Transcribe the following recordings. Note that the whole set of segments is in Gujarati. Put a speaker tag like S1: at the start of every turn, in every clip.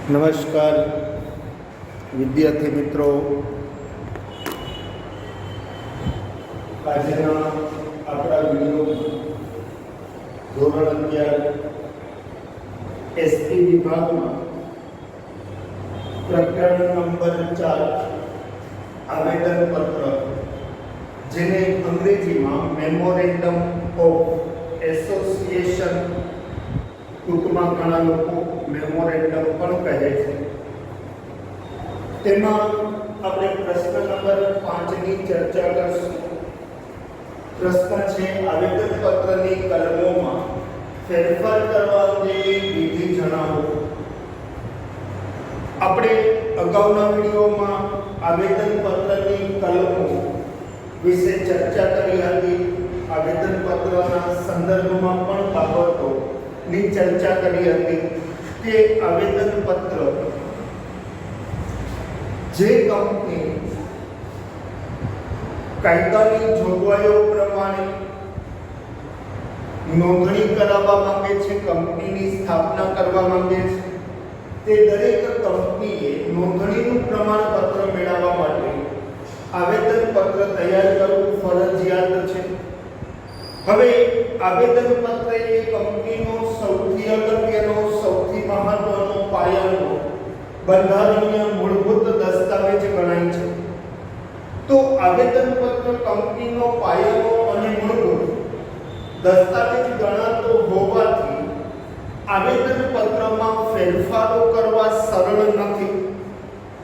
S1: નમસ્કાર વિદ્યાર્થી મિત્રો, આજના આપણા વિડીયો ધોરણ 11 એસટી વિભાગમાં પ્રકરણ નંબર 4 આવેદનપત્ર, જેને અંગ્રેજીમાં મેમોરેન્ડમ ઓફ એસોસિએશન, ટૂંકમાં ઘણા લોકો મેમોરેન્ડમ પણ કહે છે, તેમાં આપણે પ્રશ્ન નંબર 5ની ચર્ચા કરશું. પ્રશ્ન છે, આવેદનપત્રની કલમોમાં ફેરફાર કરવા અંગેની વિધિ જણાવો. આપણે અગાઉના વિડીયોમાં આવેદનપત્રની કલમો વિશે ચર્ચા કરી હતી. આવેદનપત્રના સંદર્ભમાં પણ બાબતોની ચર્ચા કરી હતી કે આવેદનપત્ર જે કંપની કાયદાની જોગવાઈઓ પ્રમાણે નોંધણી કરાવવા માંગે છે, કંપનીની સ્થાપના કરવા માંગે છે, તે દરેક કંપનીએ નોંધણીનું પ્રમાણપત્ર મેળવવા માટે આવેદનપત્ર તૈયાર કરવું ફરજિયાત છે. હવે આવેદનપત્ર એ કંપનીનો સૌથી અગત્યનો, સૌથી મહત્વનો, પાયાનો બંધારણીય મૂળભૂત દસ્તાવેજ ગણાય છે. તો આવેદનપત્ર કંપનીનો પાયાનો અને મૂળભૂત દસ્તાવેજ ગણાતો હોવાથી આવેદનપત્રમાં ફેરફારો કરવા સરળ નથી.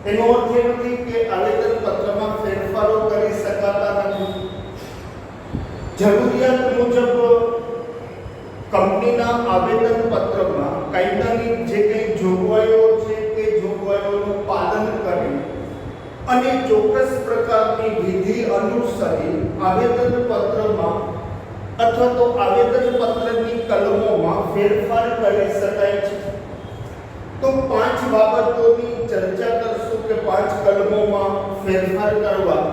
S1: એનો અર્થ એ નથી કે આવેદનપત્રમાં ફેરફારો કરી શકાતા નથી. જરૂરિયાત મુજબ કંપનીના આવેદનપત્રમાં કાયદાની જે કંઈ જોગવાઈઓ છે તે જોગવાઈઓનું પાલન કરી અને ચોક્કસ પ્રકારની વિધિ અનુસરી આવેદનપત્રમાં અથવા તો આવેદનપત્રની કલમોમાં ફેરફાર કરી શકાય છે. તો 5 બાબતોની ચર્ચા કરશું કે 5 કલમોમાં ફેરફાર કરવા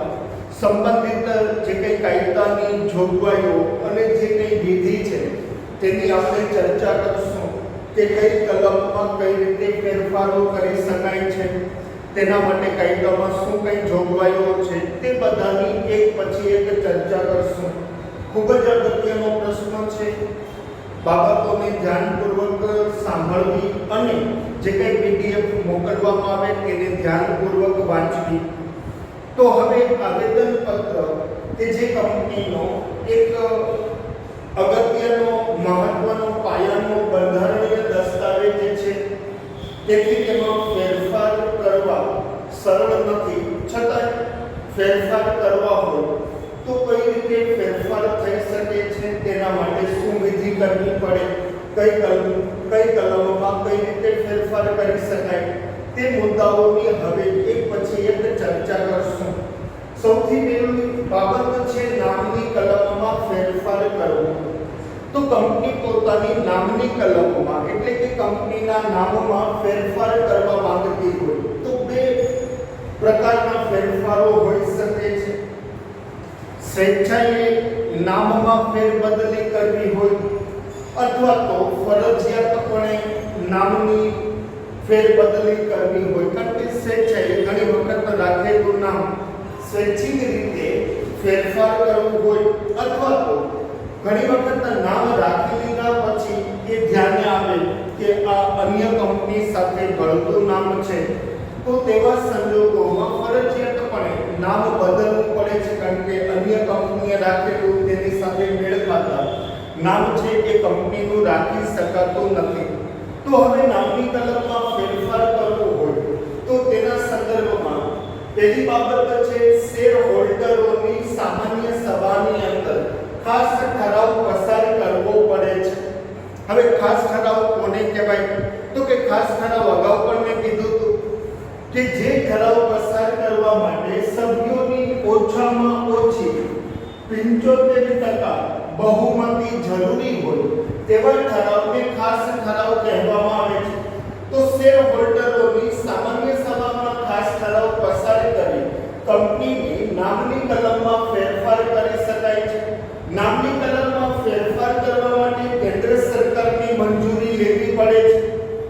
S1: સંબંધિત જે કંઈ કાયદાની જોગવાઈઓ અને જે કંઈ વિધિ છે તેની આપણે ચર્ચા કરશું કે કઈ કલમમાં કઈ રીતે ફેરફારો કરી શકાય છે, તેના માટે કાયદામાં શું કઈ જોગવાઈઓ છે, તે બધાની એક પછી એક ચર્ચા કરશું. ખૂબ જ અગત્યનો પ્રશ્ન છે. બાબતોને ધ્યાનપૂર્વક સાંભળવી અને જે કંઈ પીડીએફ મોકલવામાં આવે તેને ધ્યાનપૂર્વક વાંચવી. તો હવે આવેદનપત્ર કે જે કંપનીનો એક અગત્યનો, મહત્વનો, પાયાનો બંધારણીય દસ્તાવેજ છે, તેથી તેમાં ફેરફાર કરવા સરળ નથી. છતાં ફેરફાર કરવા હોય તો કઈ રીતે ફેરફાર થઈ શકે છે, તેના માટે શું વિધિ કરવી પડે, કઈ કલમમાં કઈ રીતે ફેરફાર કરી શકાય, તે મુદ્દાઓની હવે એક પછી એક ચર્ચા કરશું. સૌથી પહેલી બાબત છે નામની કલમમાં ફેરફાર કરવો. તો કંપની પોતાની નામની કલમમાં, એટલે કે કંપનીના નામમાં ફેરફાર કરવા માંગતી હોય તો 2 પ્રકારના ફેરફારો હોઈ શકે છે. સ્વેચ્છાએ નામમાં ફેરબદલી કરવી હોય અથવા તો ફરજિયાતપણે નામની ફેરબદલી કરવી હોય. કારણ કે સ્વેચ્છાએ ઘણી વખત રાખેલું નામ સ્વૈચ્છિક રીતે ફેરફાર કરવું હોય અથવા તો ઘણી વખત નામ રાખી લીધા પછી એ ધ્યાને આવે કે આ અન્ય કંપની સાથે ભળતું નામ છે, તો તેવા સંજોગોમાં ફરજિયાતપણે નામ બદલવું પડે છે. કારણ કે અન્ય કંપનીએ રાખેલું તેની સાથે મેળ ખાતા નામ છે એ કંપનીનું રાખી શકાતું નથી. તો હવે નામની કલમમાં ફેરફાર કરવો હોય તો તેના સંદર્ભમાં પહેલી બાબત છે શેર હોલ્ડરોની સામાન્ય સભાની અંદર ખાસ ઠરાવ પસાર કરવો પડે છે. હવે ખાસ ઠરાવ કોને કહેવાય? તો કે ખાસ ઠરાવ અગાઉ પણ મેં કીધું હતું કે જે ઠરાવ પસાર કરવા માટે સભ્યોની ઓછામાં ઓછી 75% બહુમતી જરૂરી હોય તેવા ઠરાવને ખાસ ઠરાવ કહેવામાં આવે છે. તો શેર હોલ્ડરોની સામાન્ય સભામાં ખાસ ઠરાવ પસાર કરી કંપનીની નામની કલમમાં ફેરફાર કરી શકાય છે. નામની કલમમાં ફેરફાર કરવા માટે કેન્દ્ર સરકારની મંજૂરી લેવી પડે છે.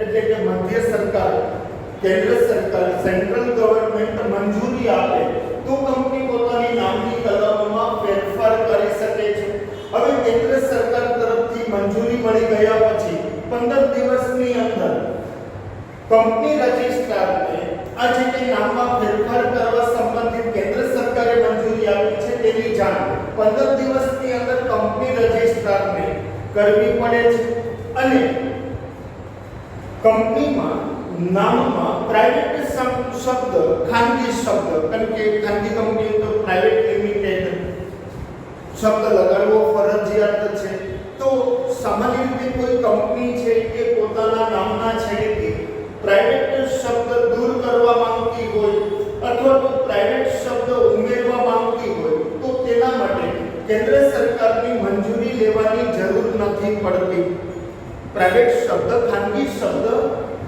S1: એટલે કે મધ્ય સરકાર કેન્દ્ર સરકાર સેન્ટ્રલ ગવર્નમેન્ટ મંજૂરી આપે તો કંપની પોતાની નામની કલમમાં ફેરફાર કરી શકે છે. હવે કેન્દ્ર સરકાર તરફથી મંજૂરી મળી ગયા પછી 15 દિવસની અંદર કંપની રજિસ્ટ્રારને આ જે કંઈ નામમાં ફેરફાર કરવા સંબંધિત કેન્દ્ર સરકારે મંજૂરી આપી છે તેની જાણ 15 દિવસની અંદર કંપની રજિસ્ટ્રારને કરવી પડે છે. અને કંપનીમાં નામમાં પ્રાઇવેટ શબ્દ ખાનગી શબ્દ, કારણ કે ખાનગી કંપની તો પ્રાઇવેટ લિમિટેડ શબ્દ લગાડવો ફરજિયાત છે. તો સામાન્ય રીતે કોઈ કંપની છે કે પોતાના નામના છેડેથી પ્રાઇવેટ શબ્દ દૂર કરવા માંગતી હોય અથવા તો પ્રાઇવેટ શબ્દ ઉમેરવા માંગતી હોય તો તેના માટે કેન્દ્ર સરકારની મંજૂરી લેવાની જરૂર નથી પડતી. પ્રાઇવેટ શબ્દ ખાનગી શબ્દ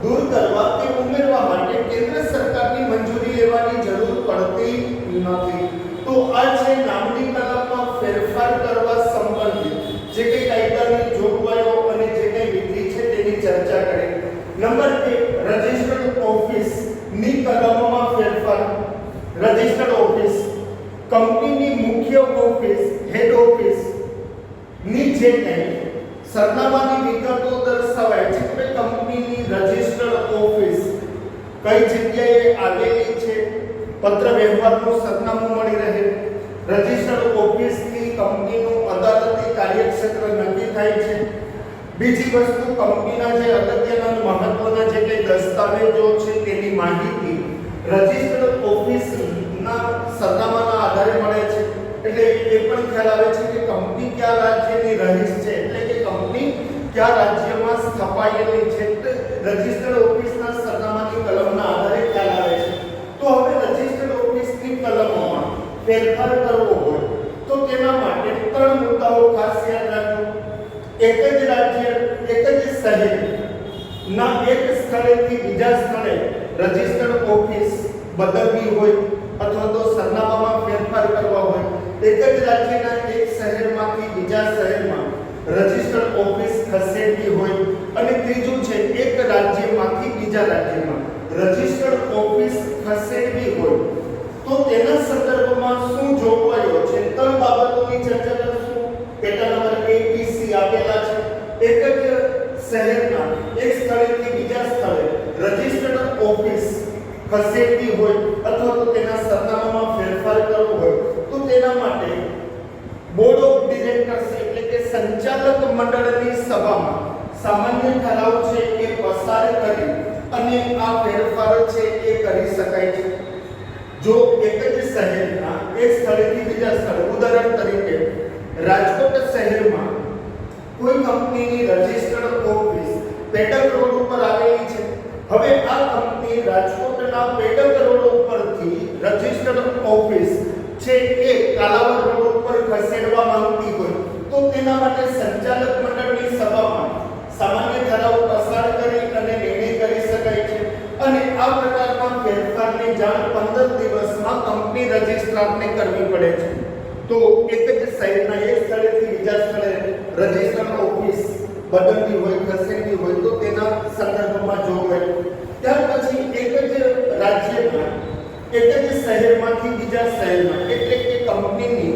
S1: દૂર કરવા કે ઉમેરવા માટે કેન્દ્ર સરકારની મંજૂરી લેવાની જરૂર પડતી નથી. તો આ છે નામની કલમમાં ફેરફાર કરવા સંબંધિત જે કંઈ કાયદાની જોગવાઈઓ અને જે કંઈ વિધિ છે તેની ચર્ચા કરી. નંબર 1, રજિસ્ટર્ડ ઓફિસ ની કલમમાં ફેરફાર. રજિસ્ટર્ડ ઓફિસ કંપનીની મુખ્ય ઓફિસ, હેડ ઓફિસ ની જે કંઈ સરનામાની વિગતો દર્શાવાય છે કે કંપનીની રજિસ્ટર્ડ ઓફિસ કઈ જગ્યાએ આવેલી છે, પત્ર વ્યવહારનું સરનામું મળી રહે. રજિસ્ટર્ડ ઓફિસથી કંપનીનું અદાલતી કાર્યક્ષેત્ર નક્કી થાય છે. બીજી વસ્તુ, કંપનીના જે અગત્યના મહત્વના જે કંઈ દસ્તાવેજો છે તેની માહિતી રજિસ્ટર્ડ ઓફિસના સરનામાના આધારે મળે છે. એટલે એ પણ ખ્યાલ આવે છે કે કંપની કયા રાજ્યની રહીશ છે, એટલે કે કંપની કયા રાજ્યમાં સ્થાપાયેલી છે. રજિસ્ટર્ડ ઓફિસના સરનામાની કલમના આધારે ખ્યાલ આવે છે. તો હવે રજિસ્ટર્ડ ઓફિસની કલમમાં ફેરફાર કરવો હોય તો તેના માટે 3 મુદ્દાઓ ખાસ યાદ રાખો. એક જ રાજ્ય, એક જ શહેર ના એક સ્થળેથી બીજા સ્થળે રજિસ્ટર્ડ ઓફિસ બદલવી હોય અથવા તો સરનામામાં ફેરફાર કરવા હોય, એક જ રાજ્યના એક શહેરમાંથી બીજા શહેરમાં રજિસ્ટર્ડ ઓફિસ ખસેડવી હોય, અને ત્રીજું છે એક રાજ્યમાંથી બીજા રાજ્યમાં રજિસ્ટર્ડ ઓફિસ ખસેડવી હોય તો તેના સંદર્ભમાં શું જોગવાઈઓ છે 3 બાબતોની ચર્ચા કરીશું. પેટા નંબર ABC આપેલા છે. એક જ શહેરના એક સ્થળેથી બીજા સ્થળે રજિસ્ટર્ડ ઓફિસ ખસેડવી હોય અથવા તો તેના સરનામામાં ફેરફાર કરવો હોય તો તેના માટે બોર્ડ ઓફ ડિરેક્ટર્સ એટલે કે સંચાલક મંડળની સભામાં સામાન્ય ઠરાવ છે એ પસાર કરી અને આ ફેરફાર છે એ કરી શકાય છે. જો એક જ શહેરના એક સ્થળેથી બીજા સ્થળે, ઉદાહરણ તરીકે રાજકોટ શહેરમાં કોઈ કંપનીની રજિસ્ટર્ડ ઓફિસ પેડક રોડ ઉપર આવેલી છે. હવે આ કંપની રાજકોટના પેડક રોડ ઉપરથી રજિસ્ટર્ડ ઓફિસ છે એ કાલાવડ રોડ ઉપર ખસેડવા માંગતી હોય તો તેના માટે સંચાલક મંડળની સભામાં સામાન્ય ઠરાવ પસાર કરી અને નિર્ણય કરી શકાય છે. અને આ પ્રકારના ફેરફારની જાણ 15 દિવસમાં કંપની રજિસ્ટ્રારને કરવી પડે છે. તો એક જ શહેરના એક સ્થળેથી બીજા સ્થળે રજિસ્ટર્ડ ઓફિસ બદલવી હોય, ખસેડવી હોય તો તેના સંદર્ભમાં જોગવાઈ. ત્યાર પછી એક જ રાજ્યમાં એક જ શહેરમાંથી બીજા શહેરમાં એટલે કે કંપનીની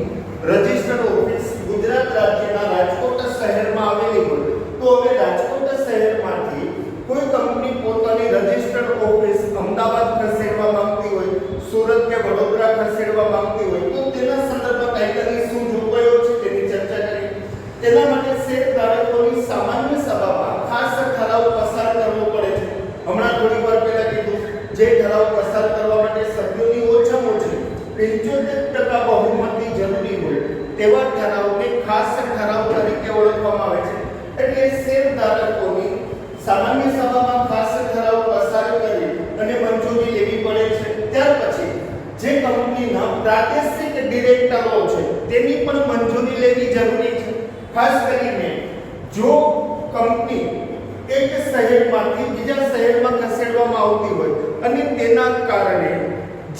S1: રજિસ્ટર્ડ ઓફિસ ગુજરાત રાજ્યના રાજકોટ શહેરમાં આવેલી હોય તો હવે રાજકોટ શહેરમાંથી કોઈ કંપની પોતાની રજિસ્ટર્ડ ઓફિસ અમદાવાદ ખસેડવા માંગતી હોય, સુરત કે વડોદરા ખસેડવા માંગતી હોય તો તેના સંદર્ભમાં કાયદાની શું જોગવાઈઓ છે તેની ચર્ચા કરી. તેના માટે શેરધારકોની સામાન્ય સભામાં ખાસ ઠરાવ પસાર કરવો પડે છે. હમણાં થોડી વાર પહેલા કીધું જે ઠરાવ પસાર કરવા માટે સભ્યોની ઓછામાં ઓછી 75% બહુમતી જરૂરી હોય તેવા ઠરાવને ખાસ ઠરાવ તરીકે ઓળખવામાં આવે છે. એટલે શેરધારકોની સામાન્ય સભામાં ખાસ ઠરાવ પસાર કરી અને મંજૂરી લેવી પડે છે. ત્યાર પછી જે કંપનીના પ્રાદેશિક ડિરેક્ટરો છે તેની પણ મંજૂરી લેવી જરૂરી છે. ખાસ કરીને જો કંપની એક શહેરમાંથી બીજા શહેરમાં ખસેડવામાં આવતી હોય અને તેના કારણે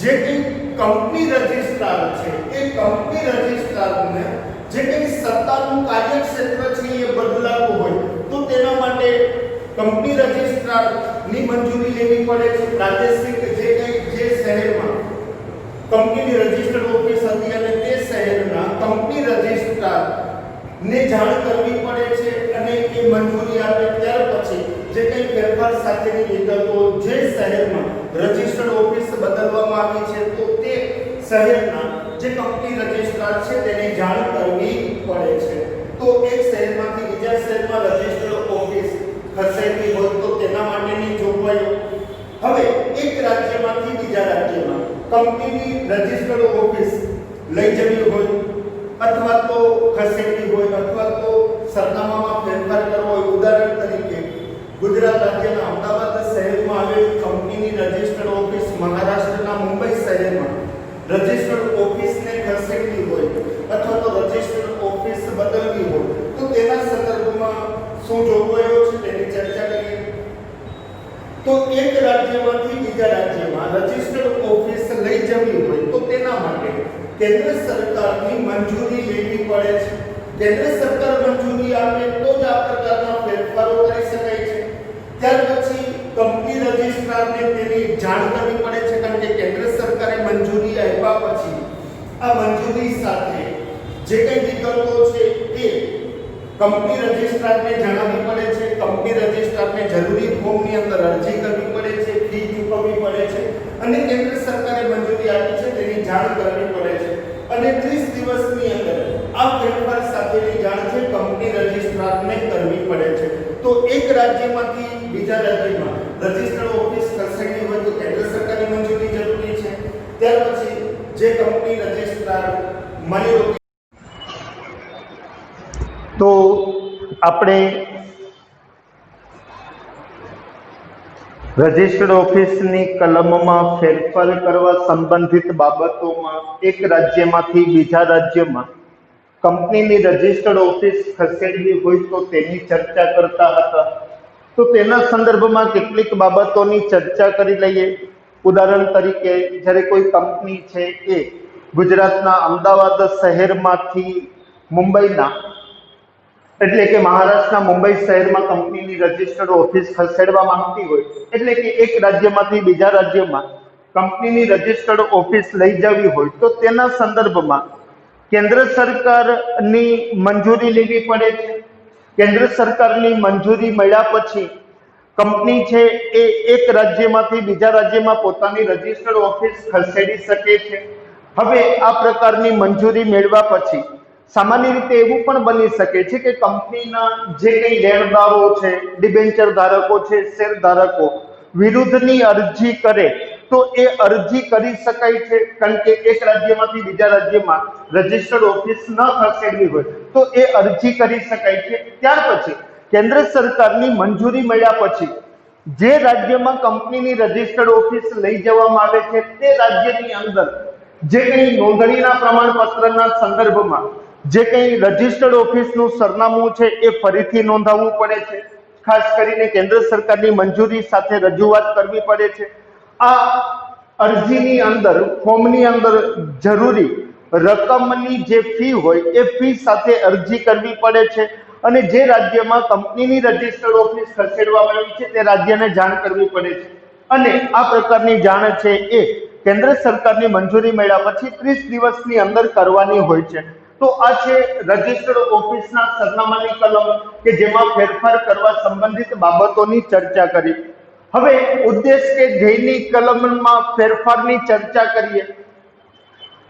S1: જે કંઈ કંપની રજિસ્ટ્રાર છે એ કંપની રજિસ્ટ્રારને જે કંઈ સત્તાનું કાર્યક્ષેત્ર છે એ બદલાવું હોય તો તેના માટે કંપની રજિસ્ટ્રાર ની મંજૂરી લેવી પડે છે. પ્રાદેશિક જે શહેરમાં કંપનીની રજિસ્ટર્ડ ઓફિસ હતી અને તે શહેરના કંપની રજિસ્ટ્રાર ને જાણ કરવી પડે છે અને એ મંજૂરી આપે ત્યાર પછી જે કંઈ ફેરફાર સાથેની વિગતો જે શહેરમાં રજિસ્ટર્ડ ઓફિસ બદલવામાં આવી છે તો તે શહેરના જે કંપની રજિસ્ટ્રાર છે તેને જાણ કરવી પડે છે. તો એક શહેરમાંથી બીજા શહેરમાં રજિસ્ટર્ડ ઓફિસ ખસેડવી હોય તો તેના માટેની જોગવાઈઓ. હવે એક રાજ્યમાંથી બીજા રાજ્યમાં કંપનીની રજિસ્ટર્ડ ઓફિસ લઈ જવી હોય અથવા તો ખસેડવી હોય અથવા તો સરનામામાં ફેરફાર કરવો હોય. ઉદાહરણ તરીકે ગુજરાત રાજ્યના અમદાવાદ શહેરમાં આવેલી કંપનીની રજિસ્ટર્ડ ઓફિસ મહારાષ્ટ્રના મુંબઈ શહેરમાં રજિસ્ટર્ડ ઓફિસને ખસેડવી હોય અથવા તો રજિસ્ટર્ડ ઓફિસ બદલવી હોય તો તેના સંદર્ભમાં શું જોગવાઈઓ છે તેની ચર્ચા કરીએ. તો એક રાજ્યમાંથી બીજા રાજ્યમાં રજિસ્ટર્ડ ઓફિસ લઈ જવી હોય તો તેના માટે કેન્દ્ર સરકારની મંજૂરી લેવી પડે છે. કેન્દ્ર સરકાર મંજૂરી આપે તો જ આ પ્રકારના ફેરફારો કરી શકાય છે. ત્યાર પછી કંપની રજિસ્ટ્રારને તેની જાણ કરવી પડે છે કારણ કે કેન્દ્ર સરકારે મંજૂરી આપ્યા પછી આ મંજૂરી સાથે જે કંઈ વિકલ્પો છે એ કંપની રજિસ્ટ્રારને જણાવવી પડે છે. કંપની રજિસ્ટ્રારને જરૂરી ફોર્મની અંદર અરજી કરવી પડે છે, ફી ચૂકવવી પડે છે અને કેન્દ્ર સરકારે મંજૂરી આપી છે તેની જાણ કરવી પડે છે અને 30 દિવસની અંદર આ ફેરફાર સાથેની જાણ છે કંપની રજિસ્ટ્રારને કરવી પડે છે. તો એક રાજ્યમાંથી બીજા રાજ્યમાં રજિસ્ટર્ડ ઓફિસ ખસેડવી હોય તો કેન્દ્ર સરકારની મંજૂરી જરૂરી છે. ત્યાર પછી જે કંપની રજિસ્ટ્રાર માની લો તો આપણે રજિસ્ટર્ડ ઓફિસની કલમમાં ફેરફાર કરવા સંબંધિત બાબતોમાં એક રાજ્યમાંથી બીજા રાજ્યમાં કંપનીની રજિસ્ટર્ડ ઓફિસ ખસેડવી હોય તો તેની ચર્ચા કરતા હતા. તો તેના સંદર્ભમાં કેટલીક બાબતોની ચર્ચા કરી લઈએ. ઉદાહરણ તરીકે જ્યારે કોઈ કંપની છે એ ગુજરાતના અમદાવાદ શહેરમાંથી મુંબઈના એટલે કે મહારાષ્ટ્રના મુંબઈ શહેરમાં કંપનીની રજિસ્ટર્ડ ઓફિસ ખસેડવા માંગતી હોય એટલે કે એક રાજ્યમાંથી બીજા રાજ્યમાં કંપનીની રજિસ્ટર્ડ ઓફિસ લઈ જવી હોય તો તેના સંદર્ભમાં કેન્દ્ર સરકારની મંજૂરી લેવી પડે છે. કેન્દ્ર સરકારની મંજૂરી મળ્યા પછી કંપની છે એ એક રાજ્યમાંથી બીજા રાજ્યમાં પોતાની રજિસ્ટર્ડ ઓફિસ ખસેડી શકે છે. હવે આ પ્રકારની મંજૂરી મેળવ્યા પછી સામાન્ય રીતે એવું પણ બની શકે છે કે કંપનીના જે કંઈ લેણદારો છે, ડિબેન્ચર ધારકો છે, શેર ધારકો વિરુદ્ધની અરજી કરે તો એ અરજી કરી શકાય છે કારણ કે એક રાજ્યમાંથી બીજા રાજ્યમાં રજિસ્ટર્ડ ઓફિસ ન ખસેડવી હોય તો એ અરજી કરી શકાય છે. ત્યાર પછી કેન્દ્ર સરકારની મંજૂરી મળ્યા પછી જે રાજ્યમાં કંપનીની રજિસ્ટર્ડ ઓફિસ લઈ જવામાં આવે છે તે રાજ્યની અંદર જે કંઈ નોંધણીના પ્રમાણપત્રના સંદર્ભમાં જે કંઈ રજિસ્ટર્ડ ઓફિસનું સરનામું છે એ ફરીથી નોંધાવવું પડે છે. ખાસ કરીને કેન્દ્ર સરકારની મંજૂરી સાથે રજૂઆત કરવી પડે છે. આ અરજીની અંદર ફોર્મની અંદર જરૂરી રકમની જે ફી હોય એ ફી સાથે અરજી કરવી પડે છે અને જે રાજ્યમાં કંપનીની રજિસ્ટર્ડ ઓફિસ ખસેડવામાં આવી છે તે રાજ્યને જાણ કરવી પડે છે અને આ પ્રકારની જાણ છે એ કેન્દ્ર સરકારની મંજૂરી મળ્યા પછી 30 દિવસની અંદર કરવાની હોય છે. તો આ છે રજિસ્ટર્ડ ઓફિસના સરનામાની કલમ કે જેમાં ફેરફાર કરવા સંબંધિત બાબતોની ચર્ચા કરી. હવે ઉદ્દેશ કે ધ્યેયની કલમમાં ફેરફારની ચર્ચા કરીએ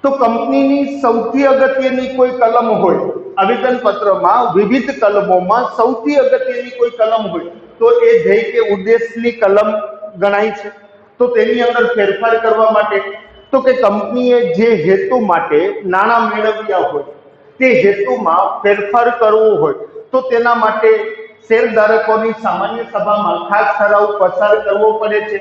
S1: તો કંપનીની સૌથી અગત્યની કોઈ કલમ હોય, આવેદન પત્રમાં વિવિધ કલમોમાં સૌથી અગત્યની કોઈ કલમ હોય તો એ ધ્યેય કે ઉદ્દેશની કલમ ગણાય છે. તો તેની અંદર ફેરફાર કરવા માટે તો કે કંપનીએ જે હેતુ માટે નાણાં મેળવ્યા હોય તે હેતુમાં ફેરફાર કરવો હોય તો તેના માટે શેરધારકોની સામાન્ય સભામાં ખાસ ઠરાવ પસાર કરવો પડે છે.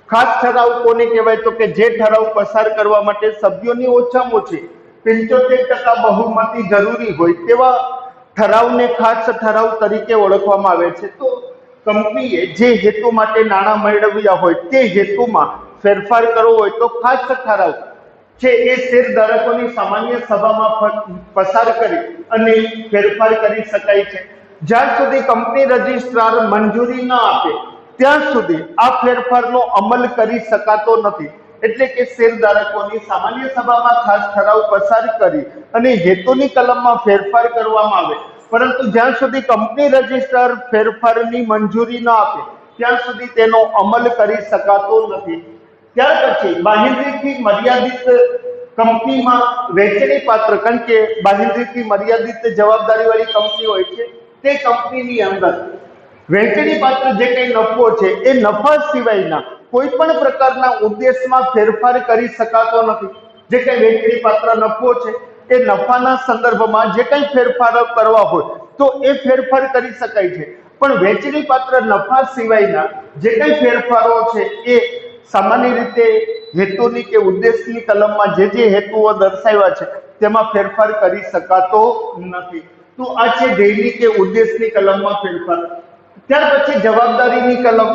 S1: ખાસ ઠરાવ કોને કહેવાય તો કે જે ઠરાવ પસાર કરવા માટે સભ્યોની ઓછામાં ઓછી 75% બહુમતી જરૂરી હોય તેવા ઠરાવને ખાસ ઠરાવ તરીકે ઓળખવામાં આવે છે. તો કંપનીએ જે હેતુ માટે નાણાં મેળવ્યા હોય તે હેતુમાં ફેરફાર કરવો હોય તો ખાસ ઠરાવ છે એ શેરધારકોની સામાન્ય સભામાં પસાર કરી અને ફેરફાર કરી શકાય છે. જ્યાં સુધી કંપની રજિસ્ટ્રાર મંજૂરી ન આપે ત્યાં સુધી આ ફેરફારનો અમલ કરી શકાતો નથી। એટલે કે શેરધારકોની સામાન્ય સભામાં ખાસ ઠરાવ પસાર કરી અને હેતુની કલમમાં ફેરફાર કરવામાં આવે, પરંતુ જ્યાં સુધી કંપની રજિસ્ટ્રાર ફેરફારની મંજૂરી ન આપે ત્યાં સુધી તેનો અમલ કરી શકાતો નથી। ત્યાર પછી બાંહેધરીથી મર્યાદિત કંપનીમાં વહેંચણી પાત્ર, કારણ કે બાંહેધરીથી મર્યાદિત જવાબદારી વાળી કંપની હોય છે, તે કંપનીની અંદર વહેંચણી પાત્ર જે કઈ નફો છે એ નફા સિવાયના કોઈ પણ પ્રકારના ઉદ્દેશમાં ફેરફાર કરી શકાતો નથી। જે કઈ વહેંચણી પાત્ર નફો છે એ નફાના સંદર્ભમાં જે કઈ ફેરફારો કરવા હોય તો એ ફેરફાર કરી શકાય છે, પણ વહેંચણી પાત્ર નફા સિવાયના જે કઈ ફેરફારો છે એ સામાન્ય રીતે હેતુની કે ઉદ્દેશની કલમમાં જે હેતુઓ દર્શાવ્યા છે તેમાં ફેરફાર કરી શકાતો નથી। તો આ છે ધ્યેયની કે ઉદ્દેશની કલમમાં ફેરફાર। ત્યાર પછી જવાબદારીની કલમ।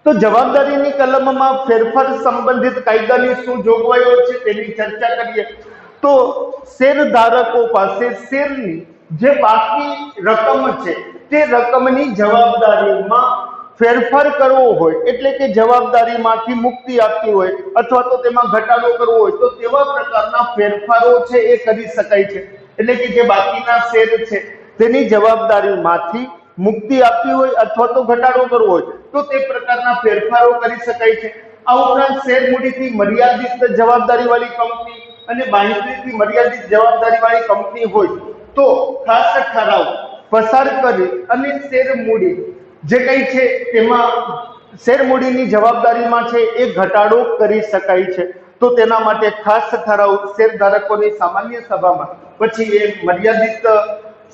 S1: તો જવાબદારીની કલમમાં ફેરફાર સંબંધિત કાયદાની શું જોગવાઈઓ છે તેની ચર્ચા કરીએ તો શેરધારકો પાસે શેરની જે બાકી રકમ છે તે રકમની જવાબદારીમાં ફેરફાર કરવો હોય, એટલે કે જવાબદારીમાંથી મુક્તિ આપવી હોય અથવા તો તેમાં ઘટાડો કરવો હોય તો તેવા પ્રકારના ફેરફારો છે એ કરી શકાય છે। એટલે કે જે બાકીના શેર છે તેની જવાબદારીમાંથી મુક્તિ આપવી હોય અથવા તો ઘટાડો કરવો હોય તો તે પ્રકારના ફેરફારો કરી શકાય છે। આ ઉપરાંત શેર મૂડીથી મર્યાદિત જવાબદારી વાળી કંપની અને બાંહેધરીથી મર્યાદિત જવાબદારી વાળી કંપની હોય તો ખાસ ઠરાવ પસાર કરી અને શેર મૂડી જે કઈ છે તેમાં શેર મૂડીની જવાબદારીમાં છે એ ઘટાડો કરી શકાય છે। તો તેના માટે ખાસ ઠરાવ શેરધારકોની સામાન્ય સભામાં, પછી એ મર્યાદિત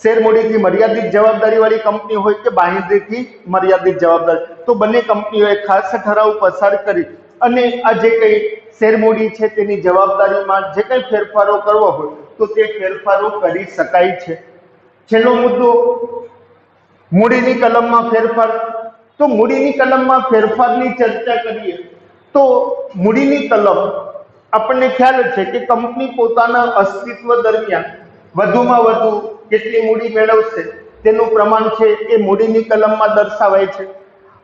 S1: શેર મૂડીથી મર્યાદિત જવાબદારી વાળી કંપની હોય કે બાંહેધરીથી મર્યાદિત જવાબદારી, તો બંને કંપનીઓએ ખાસ ઠરાવ પસાર કરી અને આ જે કઈ શેર મૂડી છે તેની જવાબદારીમાં જે કઈ ફેરફારો કરવા હોય તો તે ફેરફારો કરી શકાય છે। છેલ્લો મુદ્દો મૂડીની કલમમાં ફેરફાર। તો મૂડીની કલમમાં ફેરફારની ચર્ચા કરીએ તો મૂડીની કલમ આપણને ખ્યાલ છે કે કંપની પોતાના અસ્તિત્વ દરમિયાન વધુમાં વધુ કેટલી મૂડી મેળવશે તેનું પ્રમાણ છે એ મૂડીની કલમમાં દર્શાવાય છે।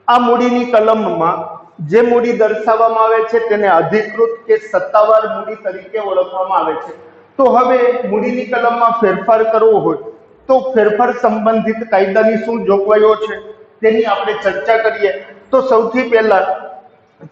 S1: આ મૂડીની કલમમાં જે મૂડી દર્શાવવામાં આવે છે તેને અધિકૃત કે સત્તાવાર મૂડી તરીકે ઓળખવામાં આવે છે। તો હવે મૂડીની કલમમાં ફેરફાર કરવો હોય તો ફેરફાર સંબંધિત કાયદાની શું જોગવાઈઓ છે તેની આપણે ચર્ચા કરીએ તો સૌથી પહેલા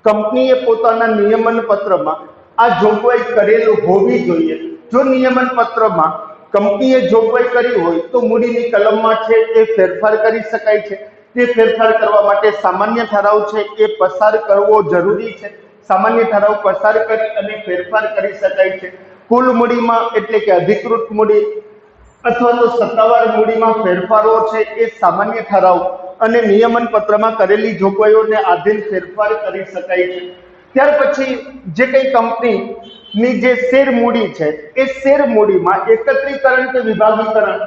S1: કંપનીએ પોતાના નિયમન પત્રમાં આ જોગવાઈ કરેલ હોવી જોઈએ। જો નિયમન પત્રમાં કંપનીએ જોગવાઈ કરી હોય તો મૂડીની કલમમાં છે એ ફેરફાર કરી શકાય છે। તે ફેરફાર કરવા માટે સામાન્ય ઠરાવ છે એ પસાર કરવો જરૂરી છે। સામાન્ય ઠરાવ પસાર કરી અને ફેરફાર કરી શકાય છે। કુલ મૂડીમાં એટલે કે અધિકૃત મૂડી અથવા તો સત્તાવાર મૂડીમાં ફેરફારો છે એ સામાન્ય ઠરાવ અને નિયમન પત્રમાં કરેલી જોગવાઈઓને આધીન ફેરફાર કરી શકાય છે। ત્યાર પછી જે કઈ કંપનીની જે શેર મૂડી છે એ શેર મૂડીમાં એકત્રીકરણ કે વિભાગીકરણ,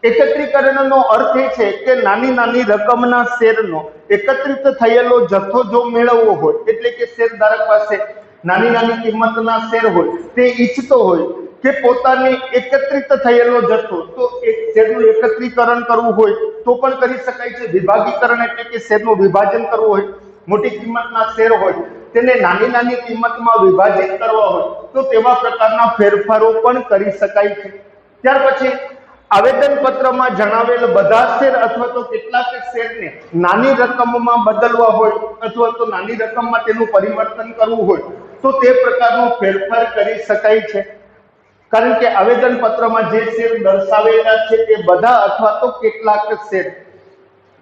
S1: એકત્રીકરણનો અર્થ એ છે કે નાની નાની રકમના શેરનો એકત્રિત થયેલો જથ્થો જો મેળવવો હોય, એટલે કે શેરધારક પાસે નાની નાની કિંમતના શેર હોય તે ઈચ્છતો હોય કે પોતાને એકત્રિત થયેલો જથ્થો, તો એક શેરનું એકત્રીકરણ કરવું હોય તો પણ કરી શકાય છે। વિભાગીકરણ એટલે કે શેરનું વિભાજન કરવું હોય, મોટી કિંમતના શેર હોય તેને નાની નાની કિંમતમાં વિભાજિત કરવા હોય તો તેવા પ્રકારના ફેરફારો પણ કરી શકાય છે। ત્યાર પછી આવેદન પત્રમાં જણાવેલ બધા શેર અથવા તો કેટલાક શેરને નાની રકમમાં બદલવા હોય અથવા તો નાની રકમમાં તેનું પરિવર્તન કરવું હોય તો તે પ્રકારનો ફેરફાર કરી શકાય છે। કારણ કે આવેદન પત્રમાં જે શેર દર્શાવેલા છે તે બધા અથવા તો કેટલાક શેર।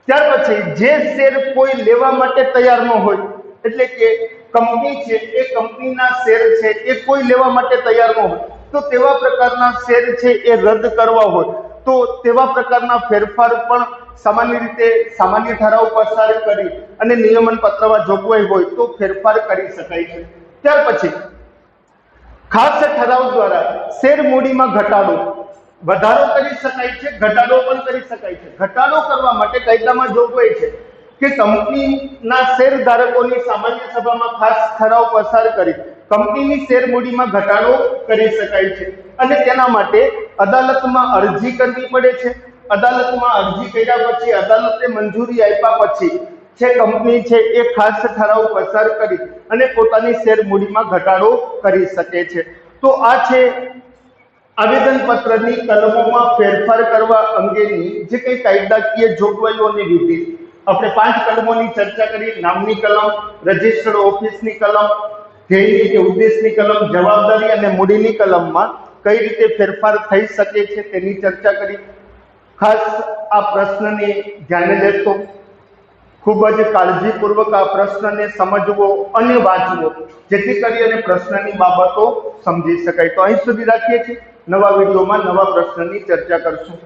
S1: ત્યાર પછી જે શેર કોઈ લેવા માટે તૈયાર ન હોય, એટલે કે કંપની છે એ કંપનીના શેર છે એ કોઈ લેવા માટે તૈયાર ન હોય તો તેવા પ્રકારના શેર છે એ રદ કરવા હોય તો તેવા પ્રકારના ફેરફાર પણ સામાન્ય રીતે સામાન્ય ઠરાવ પસાર કરી અને નિયમન પત્રમાં જોગવાઈ હોય તો ફેરફાર કરી શકાય છે। ત્યાર પછી ખાસ ઠરાવ દ્વારા શેર મૂડીમાં ઘટાડો, વધારો કરી શકાય છે, ઘટાડો પણ કરી શકાય છે। ઘટાડો કરવા માટે કાયદામાં જોગવાઈ છે કે કંપનીના શેરધારકોની સામાન્ય સભામાં ખાસ ઠરાવ પસાર કરી કંપનીની શેર મૂડીમાં ઘટાડો કરી શકાય છે અને તેના માટે અદાલતમાં અરજી કરવી પડે છે। અદાલતમાં અરજી કર્યા પછી અદાલતે મંજૂરી આપ્યા પછી
S2: જે કંપની છે એ ખાસ ઠરાવ પસાર કરી અને પોતાની શેર મૂડીમાં ઘટાડો કરી શકે છે. તો આ છે આવેદનપત્રની કલમોમાં ફેરફાર કરવા અંગેની જે કંઈ કાયદાકીય જોગવાઈઓ અને વિધિ. આપણે 5 કલમોની ચર્ચા કરી. નામની કલમ, રજિસ્ટર્ડ ઓફિસની કલમ, ધ્યેયની કે ઉદ્દેશની કલમ, જવાબદારી અને મૂડીની કલમમાં કઈ રીતે ફેરફાર થઈ શકે છે તેની ચર્ચા કરી. ખાસ આ પ્રશ્નને ધ્યાને લેશો. ખૂબ જ કાળજીપૂર્વક આ પ્રશ્નને સમજવો અને વાંચવો, જેથી કરી અને પ્રશ્નની બાબતો સમજી શકાય. તો અહીં સુધી રાખીએ છીએ. નવા વિડીયોમાં નવા પ્રશ્નની ચર્ચા કરશું.